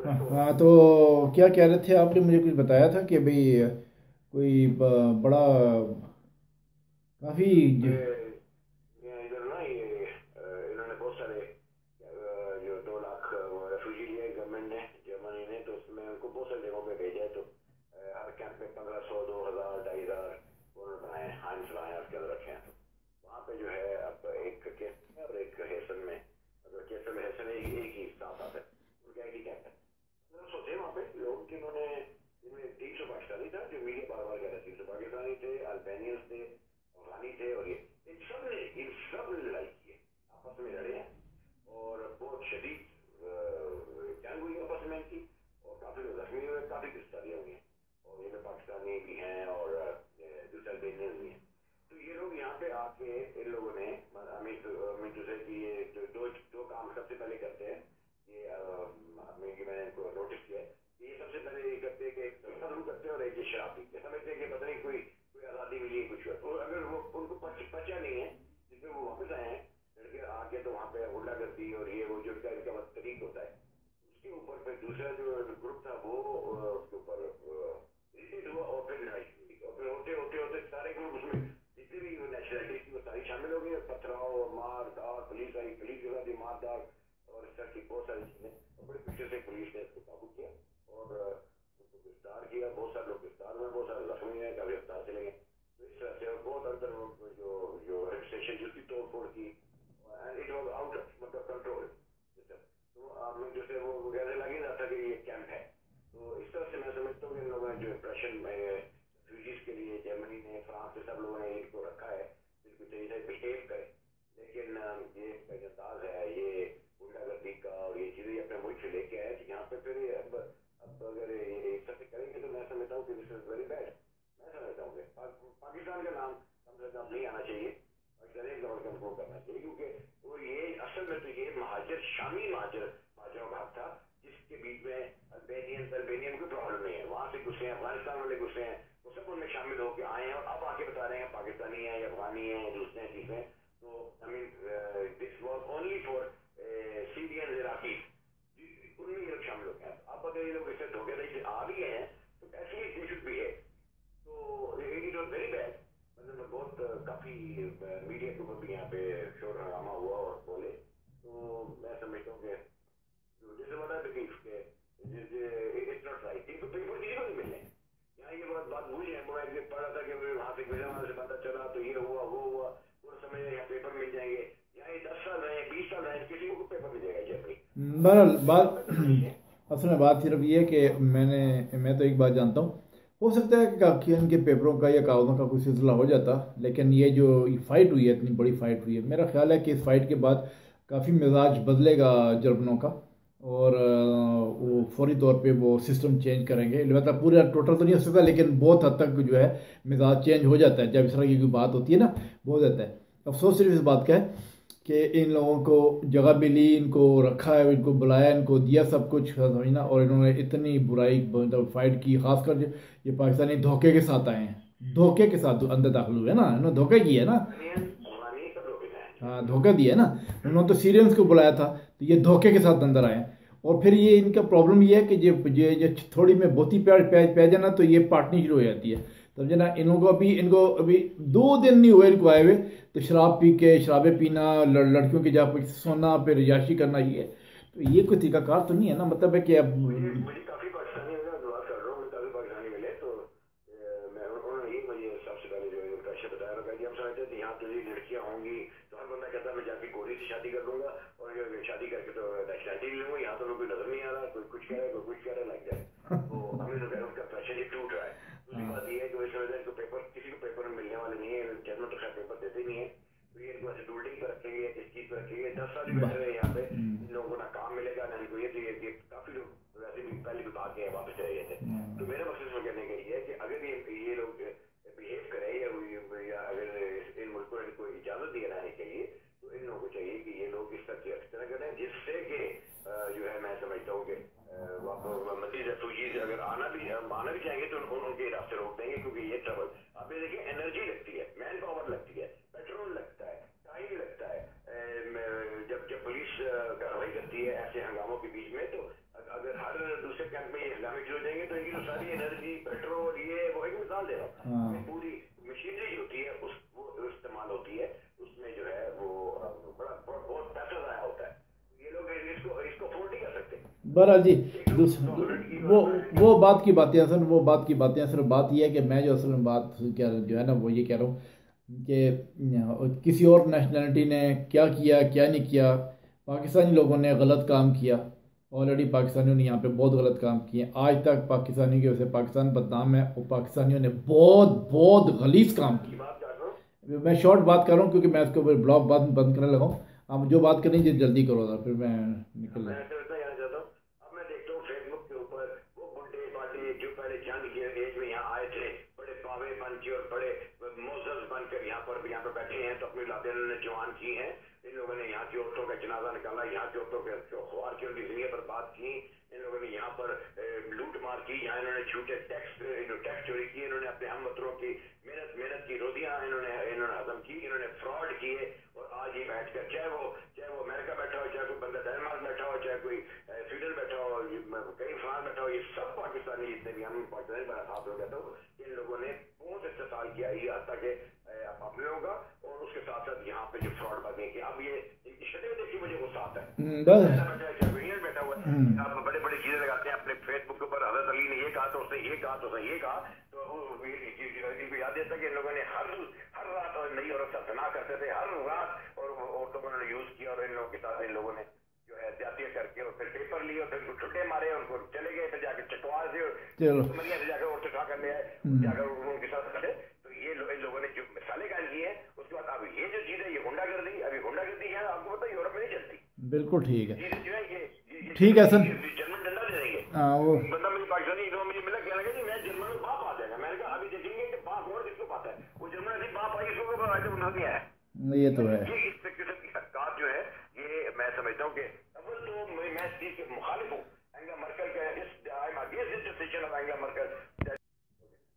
हाँ, तो क्या कह रहे थे आपने मुझे कुछ बताया था कि भाई कोई बड़ा काफ़ी इधर ना ये इन्होंने बहुत सारे जो 2 लाख रेफ्यूजी लिए गवर्नमेंट ने, जर्मनी ने, तो उसमें उनको बहुत सारी जगहों पे भेजा है। तो हर कैंप में 1500, 2000, 2500 उन्होंने बनाए हैं, हाइंस बनाए हैं, उसके अंदर रखे हैं। तो वहाँ पे जो है अब एक केस में और एक हेसन में, मतलब केस में हेसन एक ही साथ आते हैं, उनका एक ही कैंप है। तो सोचे वहाँ पे लोग कि इन्होंने, इनमें 300 पाकिस्तानी था, जो मीडिया बार बार कह रहे थे, 300 पाकिस्तानी थे, अल्बानियंस थे, अफगानी थे, और ये इन सब ने लड़ाई की है, आपस में लड़े हैं, और बहुत शदीद जंग हुई आपस में इनकी, और काफी लोग जख्मी हुए, काफी गिरफ्तारियां हुई हैं, और ये पाकिस्तानी भी हैं और दूसरे अल्बानियंस भी हैं। तो ये लोग यहाँ पे आके इन लोगों ने, अमीन टू से कि ये जो दो दो काम सबसे पहले करते हैं, ये मैंने इनको नोटिस किया है कि ये सबसे पहले ये करते हैं कि शुरू करते हैं, और एक ये शराब पीते हैं, समझते हैं कि पता नहीं कोई कोई आज़ादी मिली है कुछ हुआ। तो अगर वो उनको पचा नहीं है, जिसमें वो वापस आए हैं लड़के आके, तो वहाँ पे गुंडागर्दी और ये वो जो इनका बदतरीक होता है, उसके ऊपर फिर दूसरा जो ग्रुप था वो उसके ऊपर इरिटेट हुआ, और फिर लड़ाई शुरू हुई, और फिर होते होते होते सारे ग्रुप उसमें जितने भी नेशनलिटी थी वो सारी शामिल हो गई, पथराव, मार धाड़, पुलिस आई, पुलिस के साथ ही मार धाड़ और इस तरह की बहुत सारी चीजें, और बड़े पीछे से पुलिस ने इसको काबू किया और उसको गिरफ्तार किया। बहुत सारे लोग गिरफ्तार हुए, बहुत सारे जख्मी हुए, काफी गिरफ्तार चले गए। तो इस तरह से और बहुत अंदर जो जो स्टेशन जिसकी तोड़ फोड़ की, and it was out of मतलब कंट्रोल। तो हमें जैसे वो कहने लगे ना था कि ये कैंप है। तो इस तरह से मैं समझता हूँ कि इन लोगों ने जो इम्प्रेशन में रेफ्यूजीज के लिए जर्मनी ने, फ्रांस ने, सब लोगों ने इनको रखा है, बिल्कुल सही से बिहेव करे। लेकिन ये इनका जो अंदाज है, ये गुंडागर्दी का, और ये चीजें अपने मुल्क से लेके आए, तो यहाँ पे फिर ये अब अगर ये एक तरह से करेंगे, तो मैं समझता हूँ कि दिस इज वेरी बैड। मैं समझता हूँ कि पाकिस्तान का नाम कम से कम नहीं आना चाहिए, पाकिस्तान एक कम से कम वो करना चाहिए, क्योंकि वो ये असल में तो ये महाजर, शामी महाजरों का हक था, जिसके बीच में अल्बेनियन कोई प्रॉब्लम नहीं है, वहां से घुसे हैं, अफगानिस्तान वाले घुसे हैं, वो सब उनमें शामिल होकर आए हैं, और अब आके बता रहे हैं पाकिस्तानी है या अफगानी है, दूसरे हैं, तीसरे हैं। तो I mean this was only for Syrian, Iraqi, उनमें ये लोग शामिल हो गए हैं। अब अगर ये लोग इससे धोखेधड़ी से आ भी गए हैं, तो एटलीस्ट दे शुड बिहेव। तो इट वॉज वेरी बैड। मतलब बहुत काफी मीडिया के ऊपर भी यहाँ पे शोर हंगामा हुआ और बोले। तो मैं समझता हूँ कि जैसे बता बिलीव के इट्स नॉट राइट, इनको पेपर किसी को नहीं मिलने। यहाँ ये बात बात भूल जाए, मैं एक दिन पढ़ा था कि वहां से गुजरात से पता चला, तो ये हुआ वो हुआ, पूरा समझ यहाँ पेपर मिल जाएंगे। यहाँ ये 10 साल रहे, 20 साल रहे, किसी को पेपर मिल जाएगा जर्मनी। बहरहाल बात मैं तो समझ नहीं है। असल में बात सिर्फ ये है कि मैं तो एक बात जानता हूँ, हो सकता है कि इनके पेपरों का या कागज़ों का कोई सिलसिला हो जाता, लेकिन ये जो फाइट हुई है, इतनी बड़ी फाइट हुई है, मेरा ख्याल है कि इस फाइट के बाद काफ़ी मिजाज बदलेगा जर्मनों का, और वो फौरी तौर पे वो सिस्टम चेंज करेंगे। अलबत्ता पूरा टोटल तो नहीं हो सकता, लेकिन बहुत हद तक जो है मिजाज चेंज हो जाता है जब इस तरह की कोई बात होती है ना, बहुत जाता है। अफसोस सिर्फ इस बात का है कि इन लोगों को जगह भी ली, इनको रखा है, इनको बुलाया, इनको दिया सब कुछ समझना, और इन्होंने इतनी बुराई मतलब फाइट की, खासकर जो ये पाकिस्तानी धोखे के साथ आए हैं, धोखे के साथ अंदर दाखिल हुए ना, इन्होंने धोखा किया है ना। अफगानी सब लोग हैं। हाँ, धोखा दिया है ना, उन्होंने तो सीरियंस को बुलाया था, तो ये धोखे के साथ अंदर आए हैं। और फिर ये इनका प्रॉब्लम ये है कि ये थोड़ी में बहुती पै जाना, तो ये पाटनी शुरू हो जाती है। तो जना इन लोगों को अभी 2 दिन नहीं हुए इनको आए हुए, तो शराब पी के, शराबें पीना, लड़कियों की जा सोना, फिर रियाशी करना, ये तो ये कोई तरीका कार तो नहीं है ना, मतलब है कि अब मुझे मुझे काफी पाकिस्तानी मैं बात कर रहा हूँ, मुझे काफी पाकिस्तानी मिले। तो मैं उन्होंने ही मुझे सबसे पहले जो इम्प्रेशन बताया, उन्होंने कहा कि हम समझते थे यहाँ तो ये लड़कियां होंगी, तो हर बंदा कहता है मैं जाके गोरी से शादी कर लूंगा, और शादी करके तो नेशनलिटी ले लूंगा। यहाँ तो लोग नजर नहीं आ रहा, कोई कुछ कह रहा है, कोई कुछ कह रहा है, लग जाए। तो हमें तो उनका प्रेशर ही टूट रहा है। दूसरी बात ये है कि वैसे वजह को पेपर, किसी को पेपर मिलने वाले नहीं है, जर्मन तो खैर पेपर देते नहीं है। तो ये इनको ऐसे बिल्डिंग पर रखेंगे, इस चीज पर रखेंगे, 10 साल ही बैठे रहे यहाँ पे, इन लोगों को ना काम मिलेगा ना इनको। ये काफी लोग वैसे भी पहले भी भाग गए, वापस चले गए थे। तो मेरा मकसद इसमें कहने का ये है कि अगर ये लोग बिहेव करें, या अगर इन मुल्कों ने इनको इजाजत दी रहने के लिए, तो इन लोगों को चाहिए कि ये लोग इस तरह करें, जिससे कि जो है मैं समझता हूँ कि मजीद रेफ्यूजीज अगर आना भी चाहेंगे, तो उनके रास्ते रोक देंगे, क्योंकि ये ट्रबल, आप ये देखिए, एनर्जी लगती है, मैन पावर लगती है, पेट्रोल लगता है, टाइम लगता है। जब जब पुलिस कार्रवाई करती है ऐसे हंगामों के बीच में, तो अगर हर दूसरे कैंप में इस्लामिक हो जाएंगे तो इनकी तो सारी एनर्जी पेट्रोल ये वो एक मिसाल दे रहा हूँ, हाँ पूरी मशीनरी होती है उस वो इस्तेमाल होती है, उसमें जो है वो बहुत पैसा ज़ाया होता है, ये लोग इसको इसको अफोर्ड नहीं कर सकते। बहरहाल जी, वो बात की बातें असल, वो बात की बातें असल, बात ये है कि मैं जो असल में बात क्या जो है ना वो ये कह रहा हूँ कि किसी और नेशनलिटी ने क्या किया क्या नहीं किया, पाकिस्तानी लोगों ने गलत काम किया, ऑलरेडी पाकिस्तानियों ने यहाँ पे बहुत गलत काम किए, आज तक पाकिस्तानियों की वजह से पाकिस्तान बदनाम है, और पाकिस्तानियों ने बहुत बहुत गलीज काम किया। मैं शॉर्ट बात कर रहा हूँ क्योंकि मैं इसके ऊपर ब्लॉग बंद करने लगा हूँ, आप जो बात करनी है जल्दी करो था, फिर मैं निकल मैं समझता जाना चाहता हूँ। अब मैं देखता हूँ फेसबुक के ऊपर वो बुड्ढे बाटे जो पहले जंग की एज में यहाँ आए थे, बड़े पावे बन के और बड़े मोजस बनकर यहाँ पर बैठे हैं, तो अपनी लादें उन्होंने जवान की हैं, इन लोगों ने यहाँ की औरतों का जनाजा निकाला, यहाँ की औरतों के खुआर की उनकी जिंदगी पर बात की, इन लोगों ने यहाँ पर लूट मार की, यहाँ इन्होंने झूठे टैक्स चोरी किए, इन्होंने अपने हम वतनों की मेहनत की रोटियां इन्होंने हजम की, इन्होंने फ्रॉड किए, और आज ये बैठ कर चाहे वो अमेरिका बैठा हो, चाहे कोई बंदा डेनमार्क बैठा हो, चाहे कोई स्वीडन बैठा हो, कहीं फ्रांस बैठा हो, ये सब पाकिस्तानी जितने भी हम पाकिस्तानी बड़ा साथ हो गया, तो इन लोगों ने बहुत इस्तेमाल किया ये हद तक अपने लोगों का, और उसके साथ साथ यहाँ पे जो फ्रॉड बातें की, अब ये इनकी शक्ल देखिए मुझे गुस्सा आता है, बैठा हुआ है, आप बड़े बड़ी चीजें लगाते हैं अपने फेसबुक के ऊपर, हजरत अली ने ये कहा तो उसने ये कहा तो उसने ये कहा, तो इनको याद देता कि इन लोगों ने हर रात और नई औरत से तना करते थे, हर रात, और औरतों को उन्होंने यूज किया, और इन लोगों के साथ इन लोगों ने जो है जातियां करके और फिर पेपर लिए और फिर उनको छुट्टे मारे, उनको चले गए, फिर जाकर चटवा से मरिया से जाकर औरतें उठा कर ले आए, जाकर उनके साथ बैठे, तो ये इन लोगों ने जो मिसालें कायम की है, उसके बाद अब ये जो चीज है ये गुंडागर्दी, अभी गुंडागर्दी है आपको पता है यूरोप में नहीं चलती, बिल्कुल ठीक है, चीजें जो है ये ठीक है सर, जर्मन डंडा दे देंगे, वो बंदा मेरी पाकिस्तानी मुझे मिला, कहने लगा जी मैं जर्मन में बाप आ जाएगा, मैंने कहा अभी देखेंगे कि बाप और किसको पाता है, वो जर्मन ऐसी बाप आई इसको आज उन्होंने आया है, ये तो है, ये इस किस्म की सरकार जो है ये मैं समझता हूँ कि अव्वल तो मैं इस चीज के मुखालिफ हूँ एंगेला मर्केल का, I am against this decision of Angela Merkel.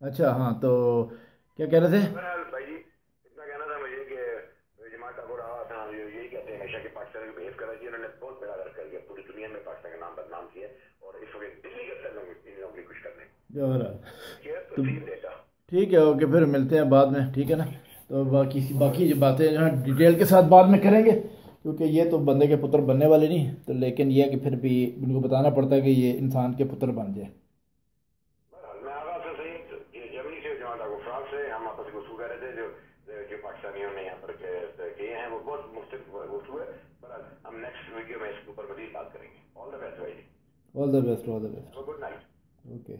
अच्छा हाँ, तो क्या कह रहे थे? बहरहाल भाई जी इतना कहना था मुझे कि जमात ठाकुर आवा था, यही कहते हैं हमेशा कि पाकिस्तान को बिहेव करा जी, उन्होंने बहुत बड़ा कर दिया, पूरी दुनिया में पाकिस्तान का नाम बदनाम किया, और इस वक्त दिल्ली के अंदर इन लोगों की कुछ करने तो देता। ठीक है, ओके, फिर मिलते हैं बाद में, ठीक है ना, तो बाकी जो बातें जो है डिटेल के साथ बाद में करेंगे, क्योंकि ये तो बंदे के पुत्र बनने वाले नहीं, तो लेकिन ये है कि फिर भी उनको बताना पड़ता है कि ये इंसान के पुत्र बन जाए। मैं आगाज से सही जर्मनी से जमात ठाकुर फ्रांस से हम आपस में गुफ्तगू कर रहे थे, जो पाकिस्तानियों ने यहाँ पर किए हैं वो बहुत मुख्तलिफ गुफ्तगू है, पर हम नेक्स्ट वीडियो में इसके ऊपर मज़ीद बात करेंगे। ऑल द बेस्ट भाई, all the best, all the best, good night. Okay.